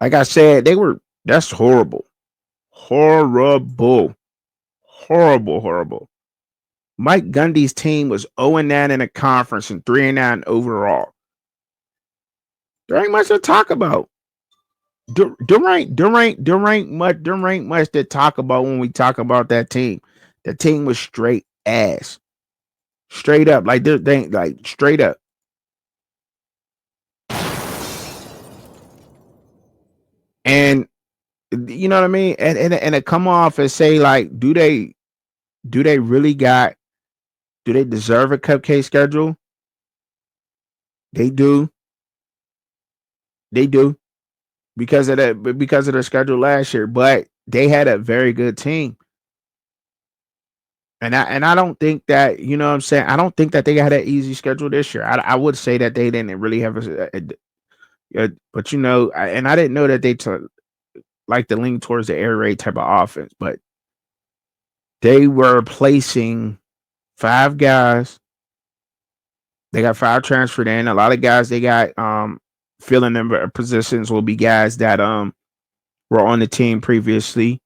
Like I said, that's horrible. Horrible. Horrible, horrible. Mike Gundy's team was 0-9 in the conference and 3-9 overall. There ain't much to talk about. There ain't much to talk about when we talk about that team. The team was straight ass. Straight up. Like they ain't like straight up. And you know what I mean? And it come off and say, like, do they really do they deserve a cupcake schedule? They do. They do. Because of their schedule last year. But they had a very good team. And I don't think that, you know what I'm saying? I don't think that they had an easy schedule this year. I would say that they didn't really have but and I didn't know that they took like to lean towards the air raid type of offense, but they were placing five guys. They got five transferred in. A lot of guys they got filling in positions will be guys that were on the team previously.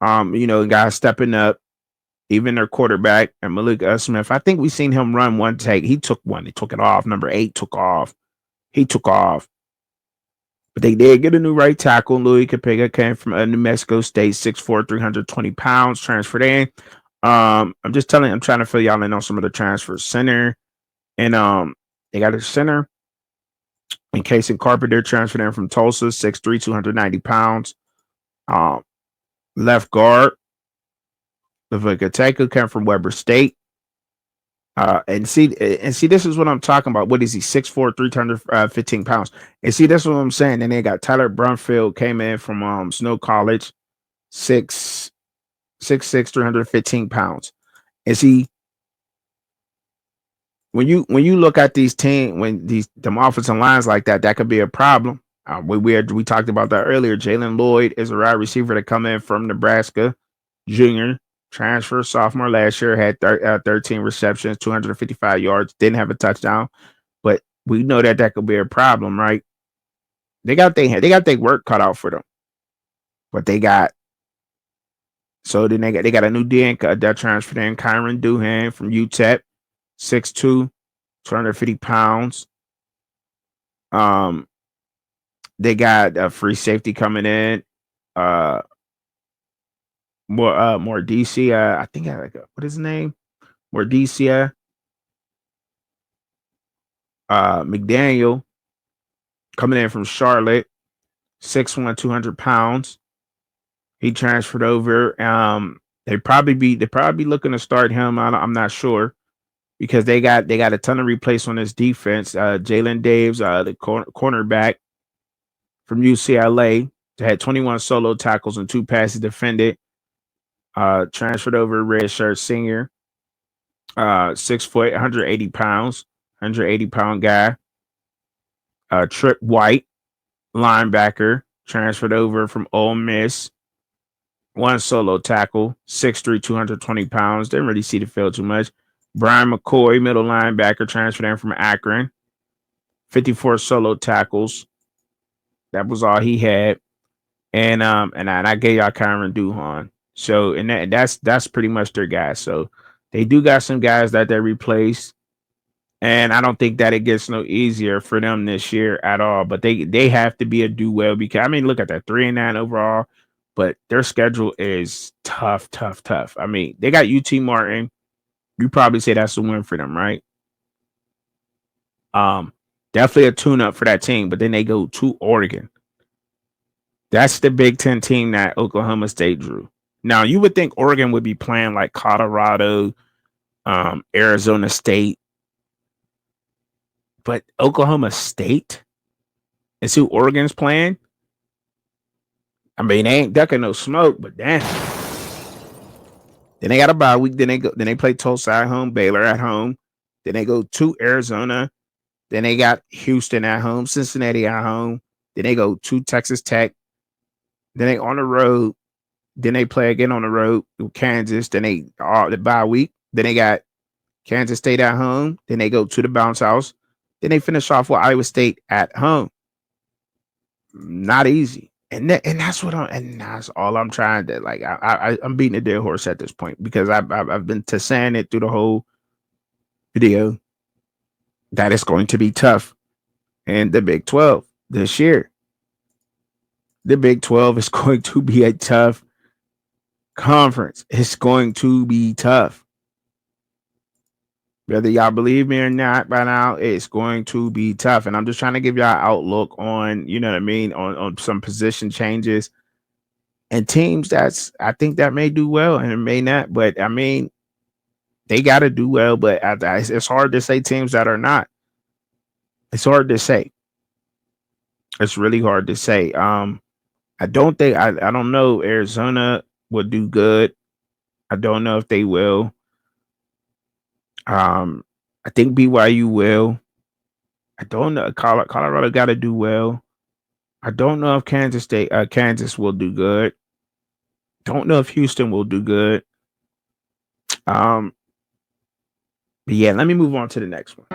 Guys stepping up. Even their quarterback and Malik Smith. I think we seen him run one take. He took one. He took it off. Number 8 took off. He took off. But they did get a new right tackle. Louis Capega came from New Mexico State, 6'4", 320 pounds, transferred in. I'm trying to fill y'all in on some of the transfers. Center, and they got a center. And Casey Carpenter transferred in from Tulsa, 6'3", 290 pounds. Left guard, Levica came from Weber State. And see, this is what I'm talking about. What is he? 6'4", 315 pounds. And see, that's what I'm saying. Then they got Tyler Brumfield came in from Snow College, 6'6", 315 pounds. And see, when you look at these teams, when them offensive lines like that, that could be a problem. We talked about that earlier. Jalen Lloyd is a wide receiver to come in from Nebraska, junior. Transfer sophomore last year, had 13 receptions, 255 yards, didn't have a touchdown, but we know that could be a problem, right? They got their work cut out for them, but then they got a new DN that transferred in, Kyron Duhan from UTEP, 6'2", 250 pounds. They got a free safety coming in, more DC. I think what is his name? More DC. McDaniel coming in from Charlotte, 6'1", 200 pounds. He transferred over. They probably be looking to start him. I'm not sure because they got a ton of replace on this defense. Jalen Daves, the cornerback from UCLA, had 21 solo tackles and 2 passes defended. Transferred over, redshirt senior, 6 foot, 180 pounds, 180-pound guy. Trip White, linebacker, transferred over from Ole Miss. 1 solo tackle, 6'3", 220 pounds. Didn't really see the field too much. Brian McCoy, middle linebacker, transferred in from Akron. 54 solo tackles. That was all he had. And I gave y'all Kyron Duhan. So and that's pretty much their guys. So they do got some guys that they replaced. And I don't think that it gets no easier for them this year at all. But they have to be a do well because look at that 3-9 overall, but their schedule is tough. They got UT Martin. You probably say that's a win for them, right? Definitely a tune-up for that team. But then they go to Oregon. That's the Big 10 team that Oklahoma State drew. Now you would think Oregon would be playing like Colorado, Arizona State. But Oklahoma State is who Oregon's playing. They ain't ducking no smoke, but damn. Then they got a bye week. Then they play Tulsa at home, Baylor at home. Then they go to Arizona. Then they got Houston at home, Cincinnati at home. Then they go to Texas Tech. Then they on the road. Then they play again on the road with Kansas. Then the bye week. Then they got Kansas State at home. Then they go to the bounce house. Then they finish off with Iowa State at home. Not easy. And that's what and that's all I'm trying to like. I'm beating a dead horse at this point because I've been to saying it through the whole video that it's going to be tough. And the Big 12 this year, the Big 12 is going to be a tough conference. It's going to be tough. Whether y'all believe me or not by now, it's going to be tough. And I'm just trying to give y'all outlook on, you know what I mean, on some position changes and teams I think that may do well and it may not. But I mean, they got to do well. But it's hard to say teams that are not. It's hard to say. It's really hard to say. I don't think I don't know. Arizona will do good. I don't know if they will. I think BYU will. I don't know. Colorado got to do well. I don't know if Kansas will do good. Don't know if Houston will do good. But yeah, let me move on to the next one.